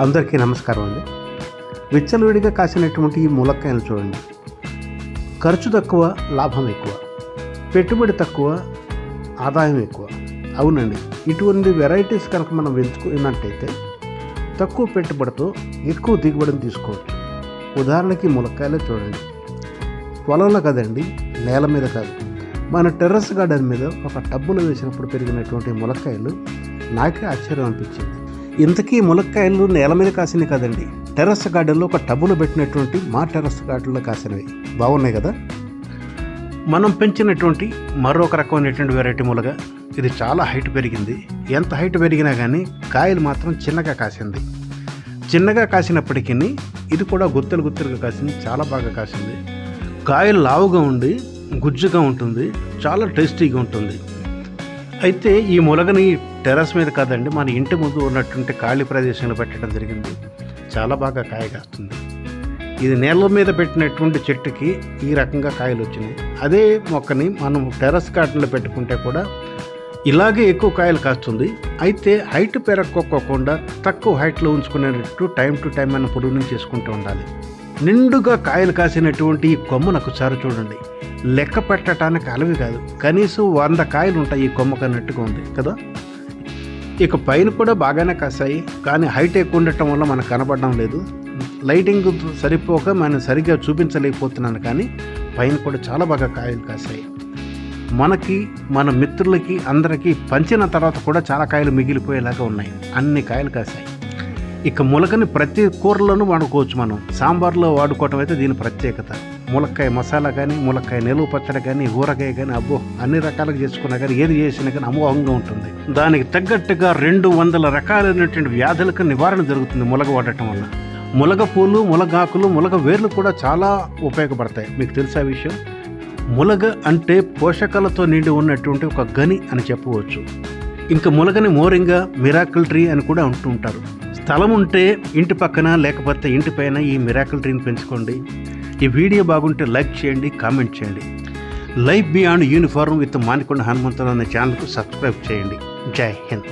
అందరికీ నమస్కారం అండి. విచ్చలవిడిగా కాసినటువంటి ఈ ములక్కాయలు చూడండి. ఖర్చు తక్కువ, లాభం ఎక్కువ, పెట్టుబడి తక్కువ, ఆదాయం ఎక్కువ. అవునండి, ఇటువంటి వెరైటీస్ కనుక మనం ఎంచుకున్నట్టయితే తక్కువ పెట్టుబడితో ఎక్కువ దిగుబడిని తీసుకోవచ్చు. ఉదాహరణకి ములక్కాయలే చూడండి. పొలంలో కదండి, నేల మీద కాదు, మన టెర్రస్ గార్డెన్ మీద ఒక టబ్బులో వేసినప్పుడు పెరిగినటువంటి ములక్కాయలు నాకే ఆశ్చర్యం అనిపించింది. ఇంతకీ ములక్కాయలు నేల మీద కాసినవి కదండి, టెర్రస్ గార్డెన్లో ఒక టబ్బులో పెట్టినటువంటి మా టెర్రస్ గార్డెన్లో కాసినవి. బాగున్నాయి కదా. మనం పెంచినటువంటి మరొక రకమైనటువంటి వెరైటీ ములగ. ఇది చాలా హైట్ పెరిగింది. ఎంత హైట్ పెరిగినా కానీ కాయలు మాత్రం చిన్నగా కాసింది. చిన్నగా కాసినప్పటికీ ఇది కూడా గుత్తలు గుత్తలుగా కాసింది. చాలా బాగా కాసింది. కాయలు లావుగా ఉండి గుజ్జుగా ఉంటుంది, చాలా టేస్టీగా ఉంటుంది. అయితే ఈ ములగని టెర్రస్ మీద కాదండి, మన ఇంటి ముందు ఉన్నటువంటి ఖాళీ ప్రదేశంలో పెట్టడం జరిగింది. చాలా బాగా కాయ కాస్తుంది. ఇది నేల మీద పెట్టినటువంటి చెట్టుకి ఈ రకంగా కాయలు వచ్చినాయి. అదే మొక్కని మనం టెర్రస్ గార్డెన్లో పెట్టుకుంటే కూడా ఇలాగే ఎక్కువ కాయలు కాస్తుంది. అయితే హైట్ పెరగకోకుండా తక్కువ హైట్లో ఉంచుకునేటట్టు టైం టు టైం మనం పొడుగుని చేసుకుంటూ ఉండాలి. నిండుగా కాయలు కాసినటువంటి ఈ కొమ్మ నాకు ఒకసారి చూడండి. లెక్క పెట్టడానికి అలవి కాదు, కనీసం 100 కాయలు ఉంటాయి ఈ కొమ్మకు అన్నట్టుగా ఉంది కదా. ఇక పైన కూడా బాగానే కాసాయి, కానీ హైట్ ఎక్కువ ఉండటం వల్ల మనకు కనబడడం లేదు. లైటింగ్ సరిపోక మనం సరిగ్గా చూపించలేకపోతున్నాను, కానీ పైన కూడా చాలా బాగా కాయలు కాసాయి. మనకి, మన మిత్రులకి, అందరికీ పంచిన తర్వాత కూడా చాలా కాయలు మిగిలిపోయేలాగా ఉన్నాయి. అన్ని కాయలు కాసాయి. ఇక ములకని ప్రతి కూరలోనూ వాడుకోవచ్చు. మనం సాంబార్లో వాడుకోవటం అయితే దీని ప్రత్యేకత. ములక్కాయ మసాలా కానీ, ములక్కాయ నిలువ పచ్చడి కానీ, ఊరగాయ కానీ, అబ్బో అన్ని రకాలుగా చేసుకున్నా కానీ, ఏది చేసినా కానీ అమోఘంగా ఉంటుంది. దానికి తగ్గట్టుగా 200 రకాలైనటువంటి వ్యాధులకు నివారణ జరుగుతుంది ములగ వాడటం వల్ల. ములగ పూలు, ములగాకులు, ములగ వేర్లు కూడా చాలా ఉపయోగపడతాయి. మీకు తెలుసా విషయం? ములగ అంటే పోషకాలతో నిండి ఉన్నటువంటి ఒక గని అని చెప్పవచ్చు. ఇంకా ములగని మోరింగా, మిరాకిల్ ట్రీ అని కూడా అంటూ ఉంటారు. స్థలం ఉంటే ఇంటి పక్కన, లేకపోతే ఇంటి పైన ఈ మిరాకిల్ ట్రీని పెంచుకోండి. ఈ వీడియో బాగుంటే లైక్ చేయండి, కామెంట్ చేయండి. Life beyond uniform with Manikonda Hanumanthulu అనే ఛానల్కు సబ్స్క్రైబ్ చేయండి. జై హింద్.